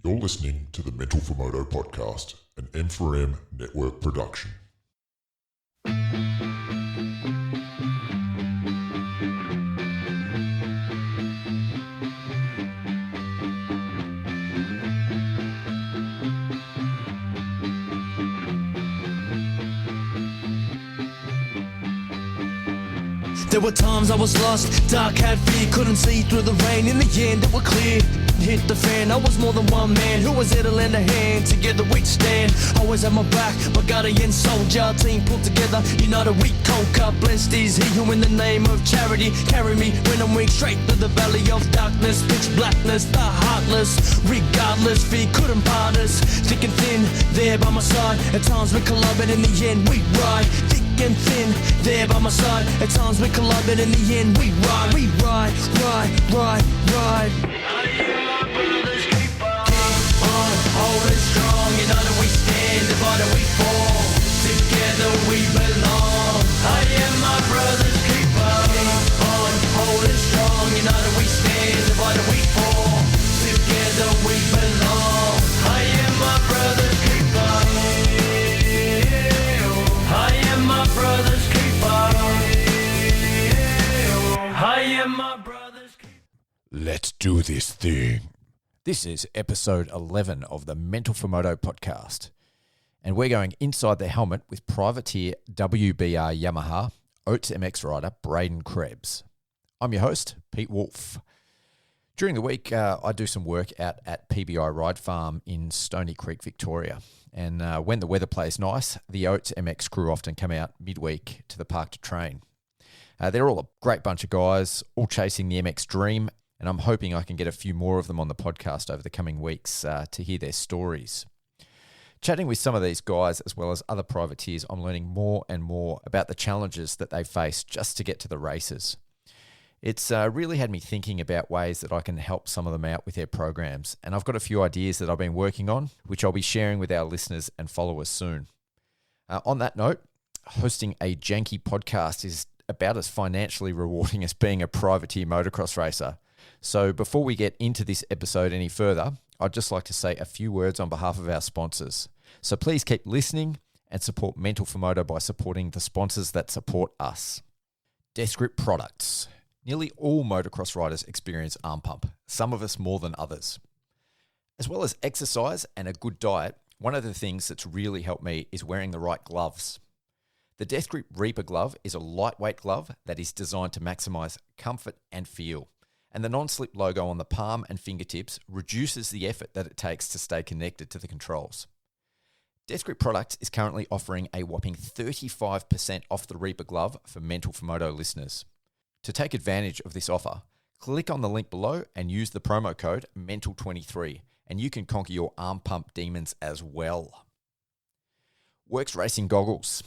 You're listening to the Mental for Moto podcast, an M4M network production. There were times I was lost, dark had fear, couldn't see through the rain. In the end it was clear, hit the fan. I was more than one man who was there to lend a hand. Together we'd stand, always at my back, my guardian soldier. Team pulled together, united we conquer. Blessed is he who in the name of charity carry me when I'm weak, straight through the valley of darkness. Pitch blackness, the heartless, regardless, fear couldn't part us. Thick and thin, there by my side. At times we collide, but in the end we ride. Thick and thin, there by my side. At times we collide, but in the end we ride. We ride. I am my brother's keeper. Keep on holding strong. United we stand, divided we fall. Together we belong. I am my brother's keeper. Keep on holding strong. United we stand, divided we fall. Together we belong. I am my brother's keeper. I am my brother's keeper. I am my brother's keeper. Let's do this thing. This is episode 11 of the Mental for Moto podcast. And we're going inside the helmet with privateer WBR Yamaha Oates MX rider Braeden Krebs. I'm your host, Pete Wolf. During the week, I do some work out at PBI Ride Farm in Stony Creek, Victoria. And when the weather plays nice, the Oates MX crew often come out midweek to the park to train. They're all a great bunch of guys, all chasing the MX dream, and I'm hoping I can get a few more of them on the podcast over the coming weeks to hear their stories. Chatting with some of these guys, as well as other privateers, I'm learning more and more about the challenges that they face just to get to the races. It's really had me thinking about ways that I can help some of them out with their programs, and I've got a few ideas that I've been working on, which I'll be sharing with our listeners and followers soon. On that note, hosting a janky podcast is about as financially rewarding as being a privateer motocross racer. So before we get into this episode any further, I'd just like to say a few words on behalf of our sponsors. So please keep listening and support Mental for Moto by supporting the sponsors that support us. Death Grip Products. Nearly all motocross riders experience arm pump, some of us more than others. As well as exercise and a good diet, one of the things that's really helped me is wearing the right gloves. The Death Grip Reaper glove is a lightweight glove that is designed to maximize comfort and feel. And the non-slip logo on the palm and fingertips reduces the effort that it takes to stay connected to the controls. Death Grip Products is currently offering a whopping 35% off the Reaper glove for Mental for Moto listeners. To take advantage of this offer, click on the link below and use the promo code MENTAL23 and you can conquer your arm pump demons as well. Works Racing Goggles.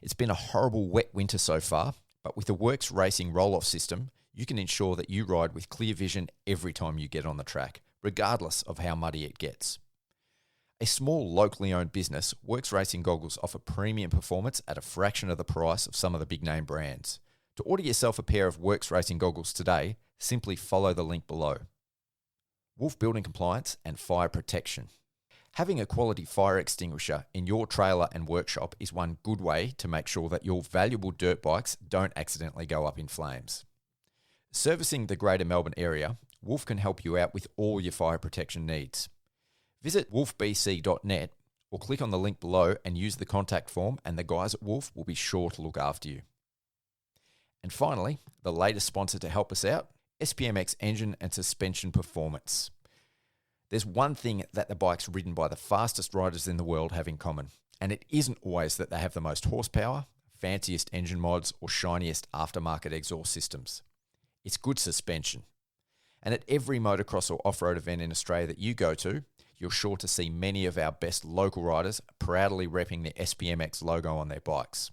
It's been a horrible wet winter so far, but with the Works Racing roll-off system, you can ensure that you ride with clear vision every time you get on the track, regardless of how muddy it gets. A small locally owned business, Works Racing Goggles offer premium performance at a fraction of the price of some of the big name brands. To order yourself a pair of Works Racing Goggles today, simply follow the link below. Wolf Building Compliance and Fire Protection. Having a quality fire extinguisher in your trailer and workshop is one good way to make sure that your valuable dirt bikes don't accidentally go up in flames. Servicing the Greater Melbourne area, Wolf can help you out with all your fire protection needs. Visit wolfbc.net or click on the link below and use the contact form and the guys at Wolf will be sure to look after you. And finally, the latest sponsor to help us out, SPMX Engine and Suspension Performance. There's one thing that the bikes ridden by the fastest riders in the world have in common, and it isn't always that they have the most horsepower, fanciest engine mods, or shiniest aftermarket exhaust systems. It's good suspension. And at every motocross or off-road event in Australia that you go to, you're sure to see many of our best local riders proudly repping the SPMX logo on their bikes.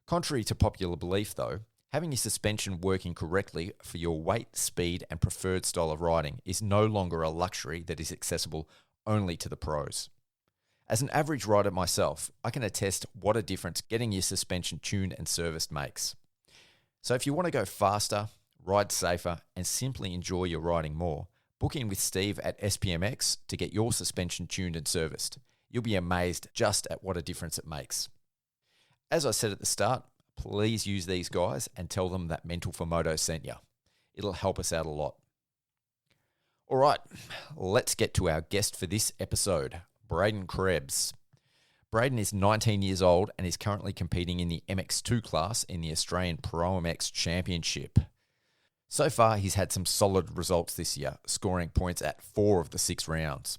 Contrary to popular belief though, having your suspension working correctly for your weight, speed, and preferred style of riding is no longer a luxury that is accessible only to the pros. As an average rider myself, I can attest what a difference getting your suspension tuned and serviced makes. So if you want to go faster, ride safer, and simply enjoy your riding more, Book in with Steve at SPMX to get your suspension tuned and serviced. You'll be amazed just at what a difference it makes. As I said at the start, please use these guys and tell them that Mental for Moto sent you. It'll help us out a lot. All right, let's get to our guest for this episode, Braeden Krebs. Braeden is 19 years old and is currently competing in the MX2 class in the Australian ProMX Championship. So far, he's had some solid results this year, scoring points at 4 of the 6 rounds.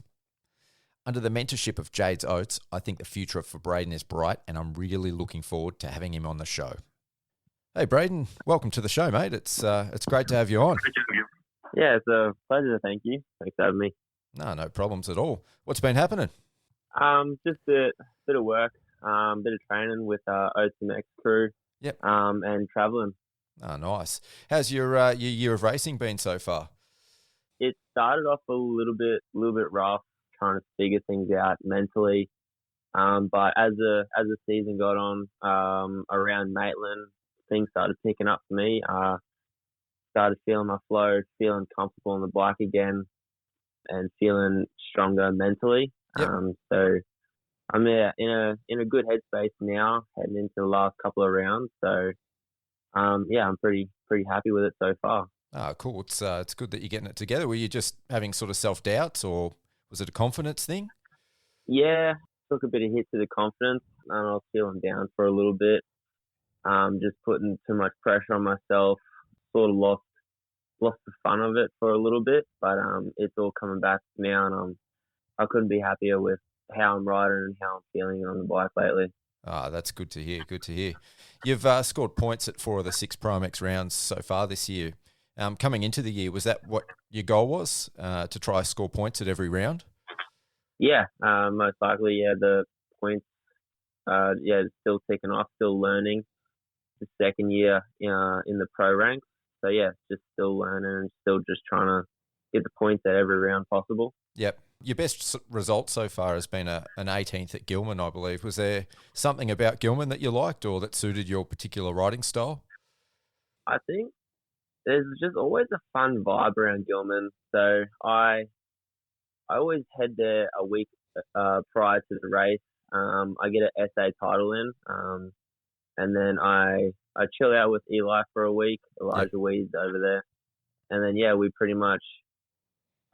Under the mentorship of Jades Oates, I think the future for Braeden is bright, and I'm really looking forward to having him on the show. Hey, Braeden, welcome to the show, mate. It's great to have you on. Yeah, it's a pleasure. Thank you. Thanks for having me. No problems at all. What's been happening? Just a bit of work, bit of training with Oates MX crew. Yep. And traveling. Oh, nice. How's your year of racing been so far? It started off a little bit rough, trying to figure things out mentally. But as the season got on, around Maitland, things started picking up for me. Started feeling my flow, feeling comfortable on the bike again, and feeling stronger mentally. Yep. So I'm in a good headspace now, heading into the last couple of rounds. So I'm pretty happy with it so far. Oh, cool. It's good that you're getting it together. Were you just having sort of self-doubts, or was it a confidence thing? Yeah, took a bit of hit to the confidence, and I was feeling down for a little bit. Just putting too much pressure on myself. Sort of lost the fun of it for a little bit, but it's all coming back now, and I couldn't be happier with how I'm riding and how I'm feeling on the bike lately. Ah, that's good to hear. Good to hear. You've scored points at 4 of the 6 ProMX rounds so far this year. Coming into the year, was that what your goal was, to try score points at every round? Yeah, most likely. Yeah, the points. Still ticking off, still learning. The second year in the pro ranks. So yeah, just still learning and still just trying to get the points at every round possible. Yep. Your best result so far has been an 18th at Gilman, I believe. Was there something about Gilman that you liked or that suited your particular riding style? I think there's just always a fun vibe around Gilman. So I always head there a week prior to the race. I get an SA title in, and then I chill out with Eli for a week. Elijah Weed's over there, and then we pretty much.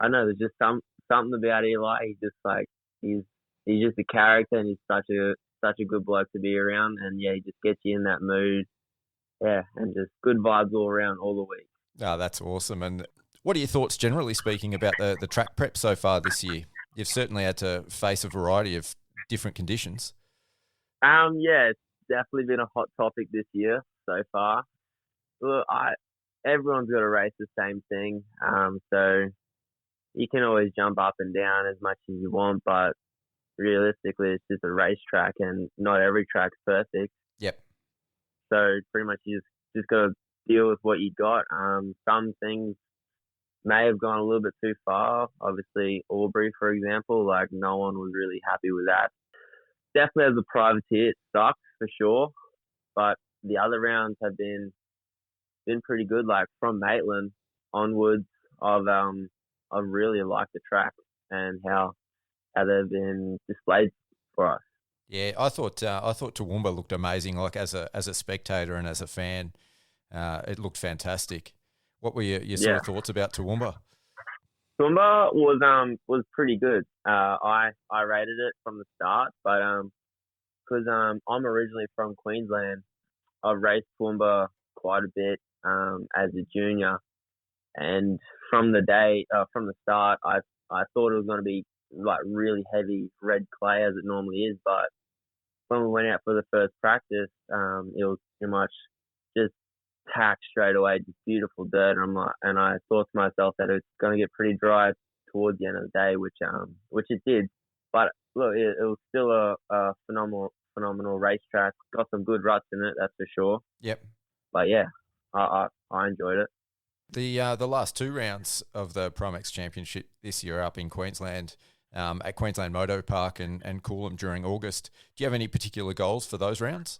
I know there's just something about Eli. He's just like he's just a character, and he's such a good bloke to be around. And he just gets you in that mood. Yeah, and just good vibes all around all the week. Oh, that's awesome. And what are your thoughts, generally speaking, about the track prep so far this year? You've certainly had to face a variety of different conditions. It's definitely been a hot topic this year so far. Look, everyone's got to race the same thing. So you can always jump up and down as much as you want, but realistically, it's just a racetrack, and not every track's perfect. Yep. So pretty much you just got to deal with what you got. Some things may have gone a little bit too far. Obviously, Aubrey, for example, like no one was really happy with that. Definitely as a privateer, it sucked for sure, but the other rounds have been pretty good. Like from Maitland onwards, I've really liked the track and how they've been displayed for us. Yeah, I thought Toowoomba looked amazing. Like as a spectator and as a fan, it looked fantastic. What were your sort of thoughts about Toowoomba? Toowoomba was pretty good. I rated it from the start, but because I'm originally from Queensland, I've raced Toowoomba quite a bit as a junior, and from the start, I thought it was going to be like really heavy red clay as it normally is, but when we went out for the first practice, it was pretty much just tack straight away, just beautiful dirt. And I thought to myself that it's going to get pretty dry towards the end of the day, which it did. But look, it was still a phenomenal racetrack. Got some good ruts in it, that's for sure. Yep. But yeah, I enjoyed it. The last 2 rounds of the ProMX Championship this year are up in Queensland, at Queensland Moto Park and Coolum during August. Do you have any particular goals for those rounds?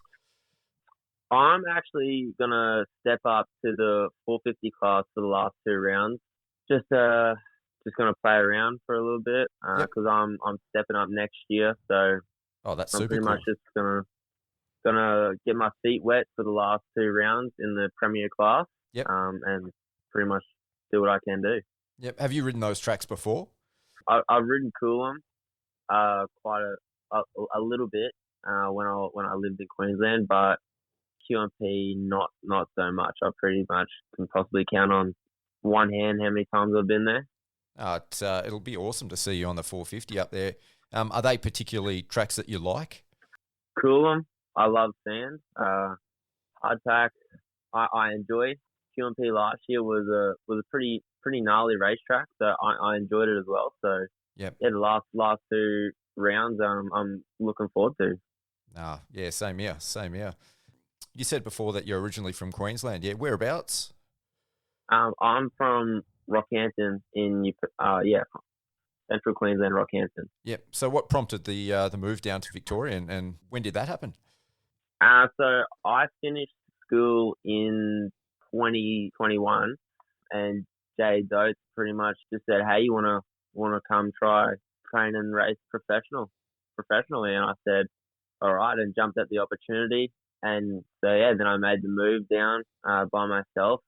I'm actually going to step up to the 450 class for the last 2 rounds, just to just gonna play around for a little bit because I'm stepping up next year. So Oh, that's I'm super pretty cool. much just gonna get my feet wet for the last 2 rounds in the Premier class. Yep. And pretty much do what I can do. Yep. Have you ridden those tracks before? I've ridden Coolum quite a little bit when I lived in Queensland, but QMP not so much. I pretty much can possibly count on one hand how many times I've been there. It'll be awesome to see you on the 450 up there. Are they particularly tracks that you like? Coolum, I love sand. Hardtack, I enjoy. QMP last year was a pretty gnarly racetrack, so I enjoyed it as well. So Yep. yeah, the last 2 rounds I'm looking forward to. Yeah, same here. You said before that you're originally from Queensland. Yeah, whereabouts? I'm from Rockhampton in Central Queensland, Rockhampton. Yep. So what prompted the move down to Victoria, and when did that happen? So I finished school in 2021, and Jades Oates pretty much just said, "Hey, you wanna come try train and race professionally?" And I said, "All right," and jumped at the opportunity. And so yeah, then I made the move down by myself.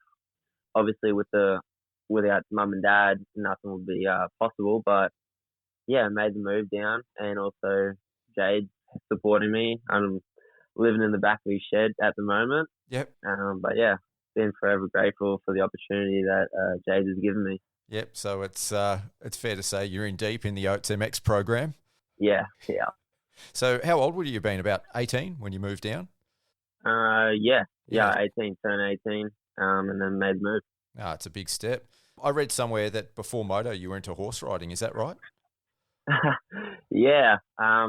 Obviously, without mum and dad, nothing would be possible. But yeah, I made the move down, and also Jade supporting me. I'm living in the back of his shed at the moment. Yep. But yeah, been forever grateful for the opportunity that Jade has given me. Yep. So it's fair to say you're in deep in the Oates MX program. Yeah. So how old would you have been? About 18 when you moved down? Yeah. 18, turned 18, and then made the move. It's a big step. I read somewhere that before moto you were into horse riding. Is that right? Yeah. I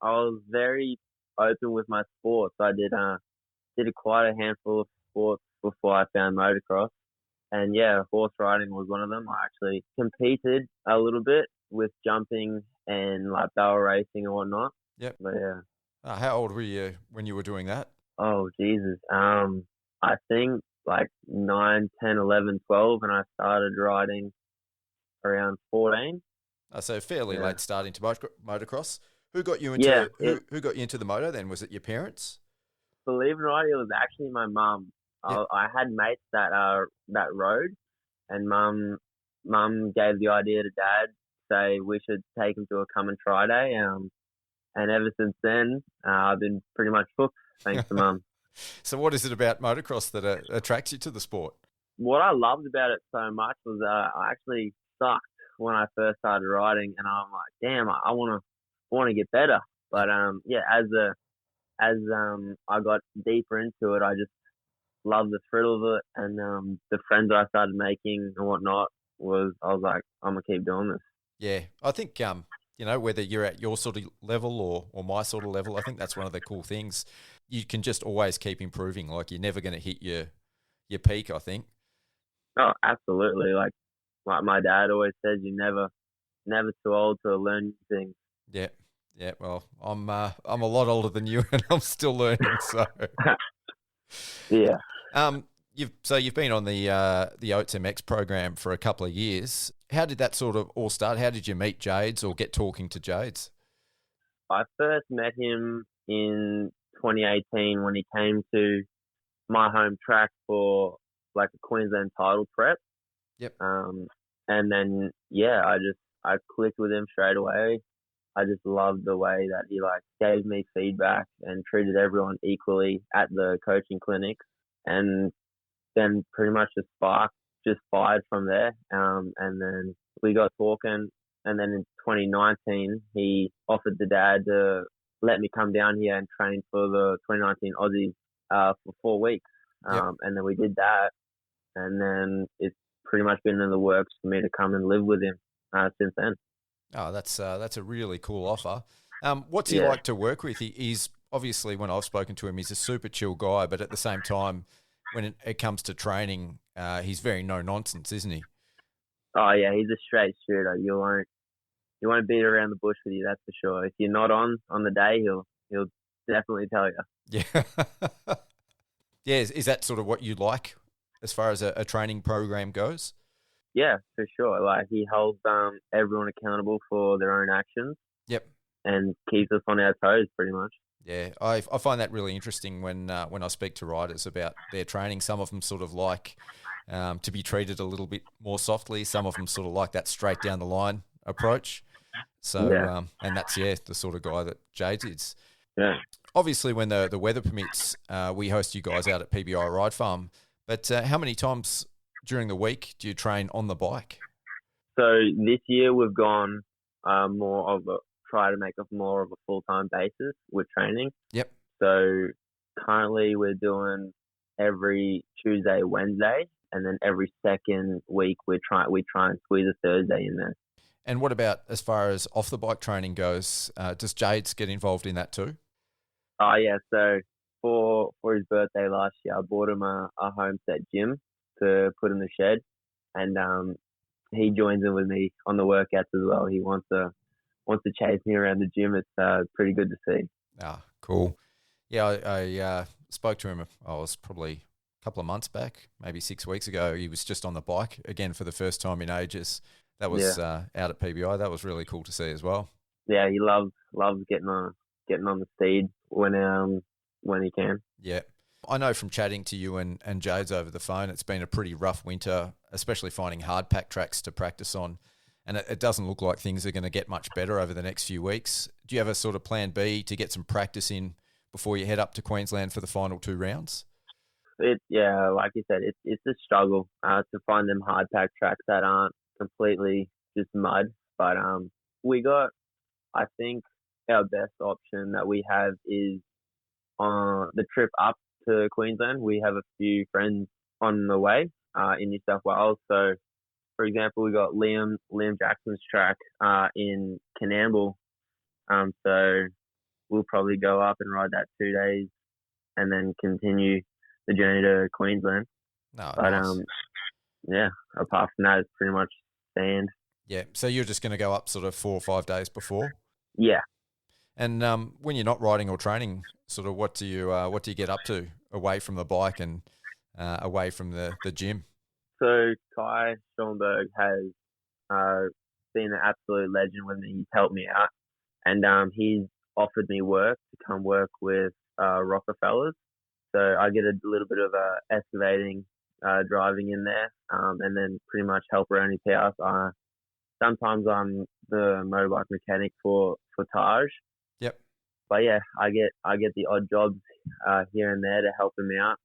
was very open with my sports. I did quite a handful of sports before I found motocross. And yeah, horse riding was one of them. I actually competed a little bit with jumping and like barrel racing and whatnot. Yep. But yeah. How old were you when you were doing that? Oh, Jesus. I think like 9, 10, 11, 12, and I started riding around 14. So fairly late starting to motocross. Who got you into who got you into the moto then? Was it your parents? Believe it or not, it was actually my mum. Yep. I had mates that rode, and mum gave the idea to dad, say we should take him to a come and try day. And ever since then, I've been pretty much hooked, thanks to mum. So what is it about motocross that attracts you to the sport? What I loved about it so much was I actually sucked when I first started riding, and I'm like, damn, I want to get better. But as I got deeper into it, I just loved the thrill of it, and the friends that I started making and whatnot I was like, I'm gonna keep doing this. Yeah, I think whether you're at your sort of level or my sort of level, I think that's one of the cool things. You can just always keep improving. Like you're never going to hit your peak, I think. Oh, absolutely. Like my dad always says, you're never too old to learn new things. Yeah. Yeah. Well, I'm a lot older than you, and I'm still learning. So. Yeah. You've been on the Oates MX program for a couple of years. How did that sort of all start? How did you meet Jades or get talking to Jades? I first met him in 2018 when he came to my home track for like a Queensland title prep. Yep. And then I clicked with him straight away. I just loved the way that he like gave me feedback and treated everyone equally at the coaching clinics, and then pretty much the spark just fired from there. And then we got talking, and then in 2019 he offered the dad to let me come down here and train for the 2019 Aussies for 4 weeks. Yep. And then we did that, and then it's pretty much been in the works for me to come and live with him since then. Oh, that's a really cool offer. What's he like to work with? He's obviously, when I've spoken to him, he's a super chill guy, but at the same time, when it comes to training, he's very no nonsense, isn't he? Oh yeah, he's a straight shooter. You won't beat around the bush with you, that's for sure. If you're not on the day, he'll definitely tell you. Yeah. Yeah, is that sort of what you like as far as a training program goes? Yeah, for sure. Like he holds everyone accountable for their own actions. Yep. And keeps us on our toes, pretty much. Yeah, I find that really interesting when I speak to riders about their training. Some of them sort of like to be treated a little bit more softly. Some of them sort of like that straight down the line approach. So, Yeah. And that's, the sort of guy that Jades is. Yeah. Obviously, when the weather permits, we host you guys out at PBI Ride Farm. But how many times during the week do you train on the bike? So this year we've gone try to make a more of a full-time basis with training. Yep. So currently we're doing every Tuesday, Wednesday, and then every second week we try and squeeze a Thursday in there. And what about as far as off the bike training goes? Does Jades get involved in that too? Oh yeah. So for his birthday last year, I bought him a home set gym to put in the shed, and he joins in with me on the workouts as well. He wants to chase me around the gym. It's pretty good to see. Ah, cool. Yeah, I spoke to him. I was probably a couple of months back, maybe 6 weeks ago. He was just on the bike again for the first time in ages. That was out at PBI. That was really cool to see as well. Yeah, he loves getting on the speed when he can. Yeah. I know from chatting to you and Jades over the phone, it's been a pretty rough winter, especially finding hard pack tracks to practice on. And it doesn't look like things are going to get much better over the next few weeks. Do you have a sort of plan B to get some practice in before you head up to Queensland for the final 2 rounds? Like you said, it's a struggle to find them hard pack tracks that aren't completely just mud. But I think our best option that we have is on the trip up to Queensland. We have a few friends on the way in New South Wales. So, for example, we got Liam Jackson's track in Canamble. So we'll probably go up and ride that 2 days and then continue the journey to Queensland. No, but nice. Apart from that, it's pretty much sand. Yeah, so you're just going to go up sort of 4 or 5 days before? Yeah. And when you're not riding or training, sort of what do you get up to away from the bike and away from the gym? So Kai Schoenberg has been an absolute legend when he's helped me out, and he's offered me work to come work with Rockefellers. So I get a little bit of excavating, driving in there, and then pretty much help around his house. Sometimes I'm the motorbike mechanic for Taj. Yep. But yeah, I get the odd jobs here and there to help him out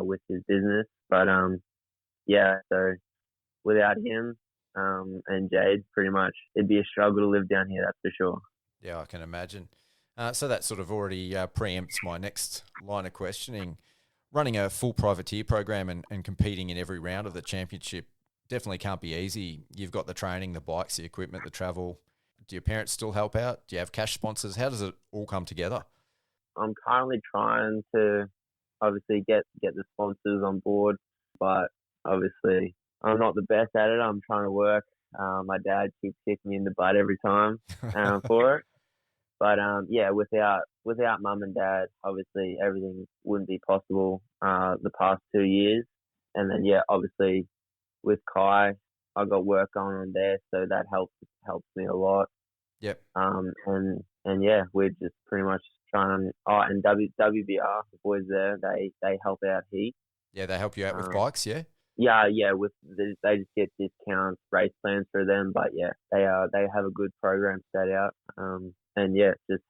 with his business. But so without him and Jade, pretty much it'd be a struggle to live down here. That's for sure. Yeah, I can imagine. So that sort of already preempts my next line of questioning. Running a full privateer program and competing in every round of the championship definitely can't be easy. You've got the training, the bikes, the equipment, the travel. Do your parents still help out? Do you have cash sponsors? How does it all come together? I'm currently trying to obviously get the sponsors on board, but obviously I'm not the best at it. I'm trying to work. My dad keeps kicking me in the butt every time for it. But without mum and dad, obviously everything wouldn't be possible the past 2 years. And then obviously with Kai, I got work going on there, so that helps me a lot. Yep. We're just pretty much trying. And WBR, the boys there, they help out heaps. Yeah, they help you out with bikes, yeah. Yeah. They just get discounts, race plans for them, but they have a good program set out. Just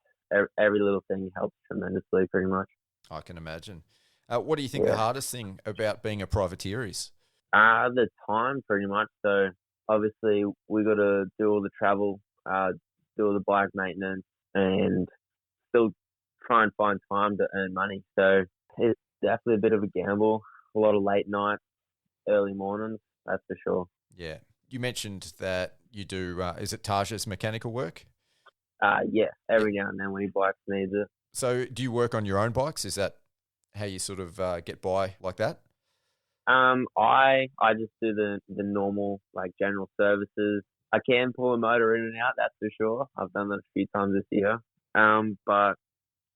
every little thing helps tremendously, pretty much. I can imagine. What do you think the hardest thing about being a privateer is? The time, pretty much. So obviously we got to do all the travel, do all the bike maintenance, and still try and find time to earn money. So it's definitely a bit of a gamble. A lot of late nights, early mornings, that's for sure. Yeah. You mentioned that you do, is it Taj's mechanical work? Every now and then when your bike needs it. So do you work on your own bikes? Is that how you sort of get by like that? I just do the normal, like, general services. I can pull a motor in and out, that's for sure. I've done that a few times this year. But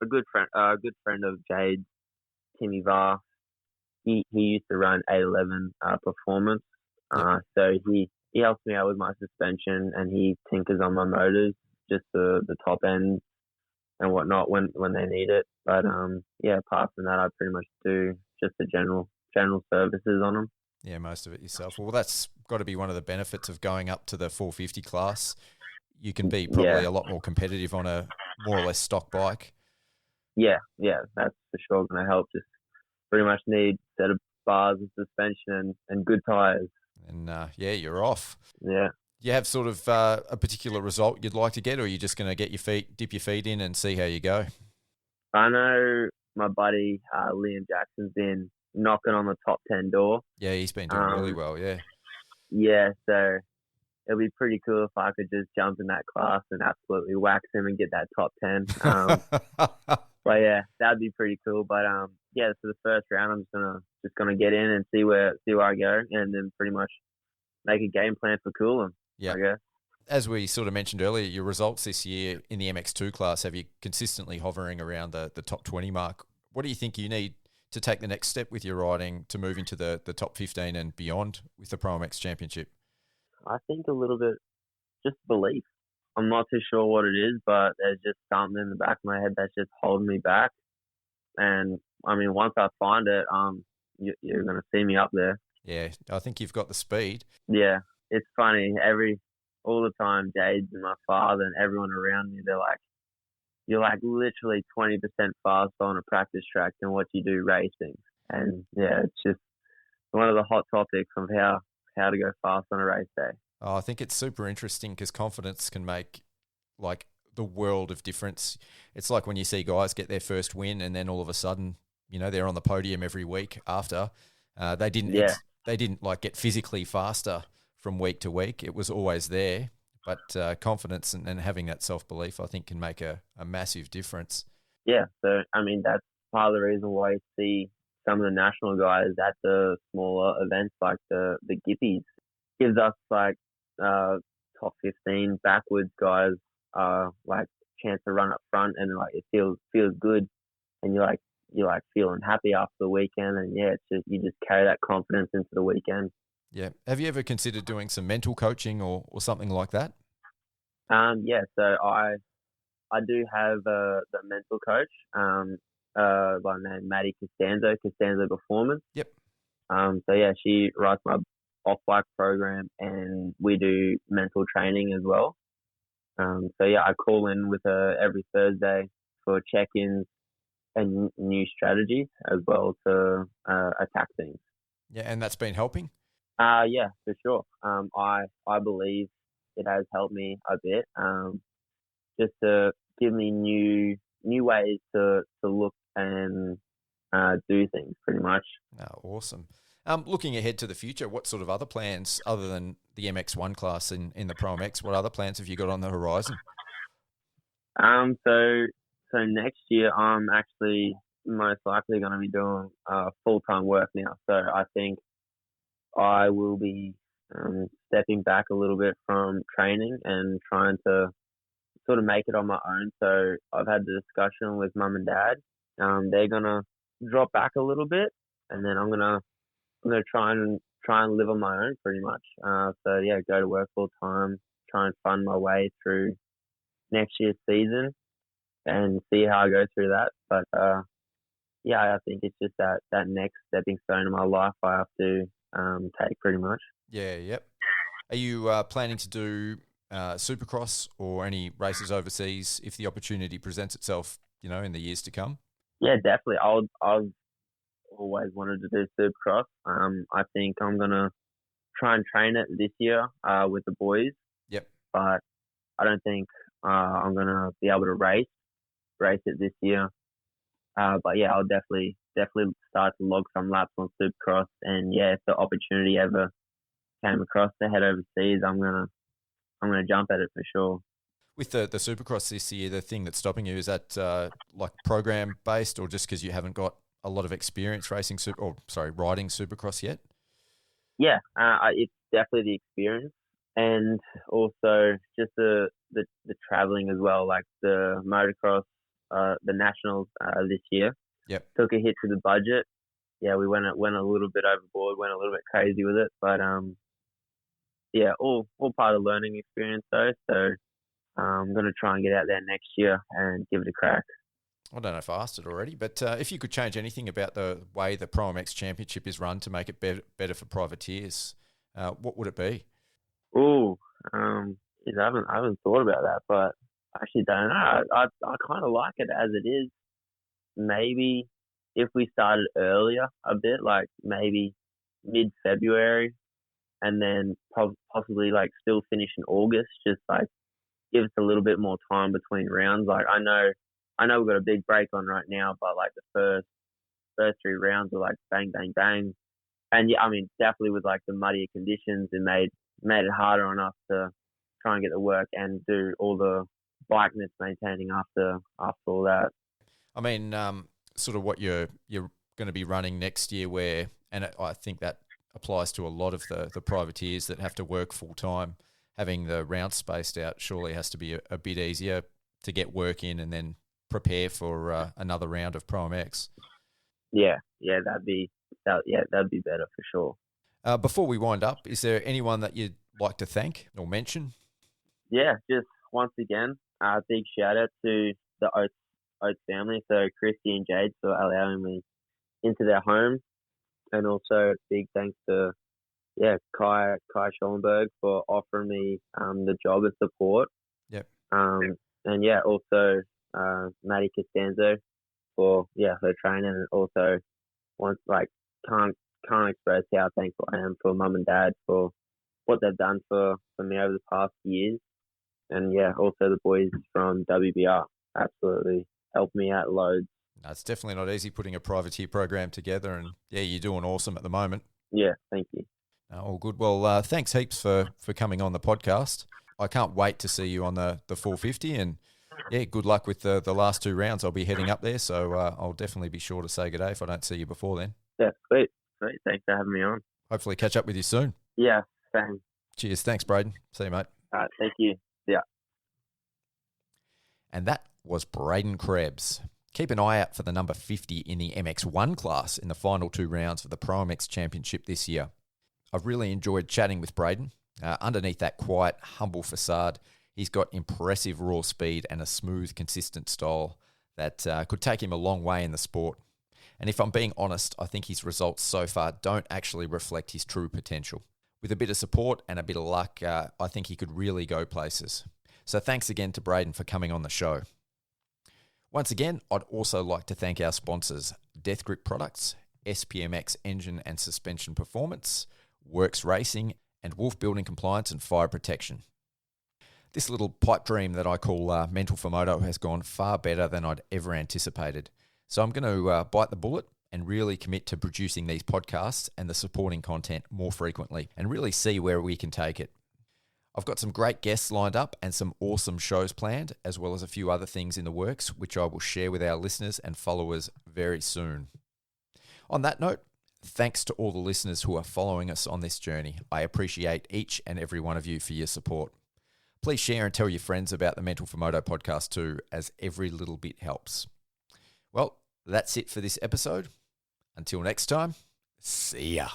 a good friend of Jade, Timmy Var, he used to run 811 Performance So he helps me out with my suspension, and he tinkers on my motors, just the top end and whatnot when they need it. But apart from that, I pretty much do just the general services on them. Yeah, most of it yourself. Well, that's got to be one of the benefits of going up to the 450 class. You can be probably a lot more competitive on a more or less stock bike. Yeah, that's for sure going to help. Just pretty much need a set of bars and suspension and good tyres. And you're off. Yeah. Do you have sort of a particular result you'd like to get, or are you just going to dip your feet in and see how you go? I know my buddy Liam Jackson's been knocking on the top 10 door. Yeah, he's been doing really well, yeah. Yeah, so it'll be pretty cool if I could just jump in that class and absolutely wax him and get that top 10. But yeah, that'd be pretty cool. But so the first round, I'm just gonna get in and see where I go, and then pretty much make a game plan for Coolum. Yeah, I guess. As we sort of mentioned earlier, your results this year in the MX2 class have you consistently hovering around the top 20 mark. What do you think you need to take the next step with your riding to move into the top 15 and beyond with the ProMX Championship? I think a little bit just belief. I'm not too sure what it is, but there's just something in the back of my head that's just holding me back. And I mean, once I find it, you're going to see me up there. Yeah, I think you've got the speed. Yeah, it's funny. All the time, Jades and my father and everyone around me, they're like, you're like literally 20% faster on a practice track than what you do racing. And yeah, it's just one of the hot topics of how to go fast on a race day. Oh, I think it's super interesting because confidence can make like the world of difference. It's like when you see guys get their first win and then all of a sudden, they're on the podium every week after. They didn't like get physically faster from week to week. It was always there. But confidence and having that self-belief, I think, can make a massive difference. Yeah, so, I mean, that's part of the reason why you see some of the national guys at the smaller events like the Gippies. Gives us, like, top 15 backwards guys, like, chance to run up front, and, like, it feels good. And you're feeling happy after the weekend. And, yeah, it's just you just carry that confidence into the weekend. Yeah. Have you ever considered doing some mental coaching or something like that? Yeah. So I do have the mental coach, by the name Maddie Costanzo Performance. Yep. So yeah, she writes my off-bike program, and we do mental training as well. So yeah, I call in with her every Thursday for check-ins and new strategies as well to attack things. Yeah, and that's been helping? Yeah, for sure. I believe it has helped me a bit, just to give me new ways to look and do things, pretty much. Oh, awesome. Looking ahead to the future, what sort of other plans, other than the MX1 class in the ProMX, what other plans have you got on the horizon? So next year I'm actually most likely going to be doing full-time work now. So I think I will be stepping back a little bit from training and trying to sort of make it on my own. So I've had the discussion with mum and dad. They're gonna drop back a little bit, and then I'm gonna try and live on my own pretty much. So yeah, go to work full time, try and fund my way through next year's season, and see how I go through that. But yeah, I think it's just that next stepping stone in my life I have to take pretty much. Yeah, yep. Are you planning to do Supercross or any races overseas if the opportunity presents itself, in the years to come? Yeah, definitely. I've always wanted to do Supercross. I think I'm gonna try and train it this year with the boys. Yep. But I don't think I'm gonna be able to race it this year. But yeah, I'll definitely start to log some laps on Supercross. And yeah, if the opportunity ever came across to head overseas, I'm gonna jump at it for sure. With the Supercross this year, the thing that's stopping you, is that like program based, or just because you haven't got a lot of experience riding Supercross yet? Yeah, it's definitely the experience, and also just the traveling as well. Like the motocross, the nationals this year. Yep. Took a hit to the budget. Yeah, we went a little bit overboard, went a little bit crazy with it, but yeah, all part of the learning experience though. So I'm going to try and get out there next year and give it a crack. I don't know if I asked it already, but if you could change anything about the way the ProMX Championship is run to make it better for privateers, what would it be? Ooh, I haven't thought about that, but I actually don't know. I kind of like it as it is. Maybe if we started earlier a bit, like maybe mid-February, and then possibly like still finish in August, just like give us a little bit more time between rounds. Like I know we've got a big break on right now, but like the first 3 rounds are like bang, bang, bang. And yeah, I mean, definitely with like the muddier conditions, it made it harder on us to try and get the work and do all the bikeness maintaining after all that. I mean, sort of what you're going to be running next year, I think that applies to a lot of the privateers that have to work full time. Having the rounds spaced out surely has to be a bit easier to get work in and then prepare for another round of ProMX. Yeah, that'd be better for sure. Before we wind up, is there anyone that you'd like to thank or mention? Yeah, just once again, big shout out to the Oates family, so Christy and Jade, for allowing me into their home, and also big thanks to Kai Schollenberg for offering me the job of support. Yep. And yeah, also Maddie Costanzo for her training, and also can't express how thankful I am for Mum and Dad for what they've done for me over the past years. And yeah, also the boys from WBR absolutely helped me out loads. No, it's definitely not easy putting a privateer program together, and yeah, you're doing awesome at the moment. Yeah, thank you. All good. Well, thanks heaps for coming on the podcast. I can't wait to see you on the 450, and yeah, good luck with the last 2 rounds. I'll be heading up there, so I'll definitely be sure to say good day if I don't see you before then. Yeah, sweet. Thanks for having me on. Hopefully catch up with you soon. Yeah, thanks. Cheers. Thanks, Braeden. See you, mate. All right, thank you. Yeah. And that was Braeden Krebs. Keep an eye out for the number 50 in the MX1 class in the final 2 rounds of the ProMX Championship this year. I've really enjoyed chatting with Braeden. Underneath that quiet, humble facade, he's got impressive raw speed and a smooth, consistent style that could take him a long way in the sport. And if I'm being honest, I think his results so far don't actually reflect his true potential. With a bit of support and a bit of luck, I think he could really go places. So thanks again to Braeden for coming on the show. Once again, I'd also like to thank our sponsors, Death Grip Products, SPMX Engine and Suspension Performance, Works Racing, and Wolf Building Compliance and Fire Protection. This little pipe dream that I call Mental for Moto has gone far better than I'd ever anticipated. So I'm going to bite the bullet and really commit to producing these podcasts and the supporting content more frequently and really see where we can take it. I've got some great guests lined up and some awesome shows planned, as well as a few other things in the works, which I will share with our listeners and followers very soon. On that note, thanks to all the listeners who are following us on this journey. I appreciate each and every one of you for your support. Please share and tell your friends about the Mental for Moto podcast too, as every little bit helps. Well, that's it for this episode. Until next time, see ya.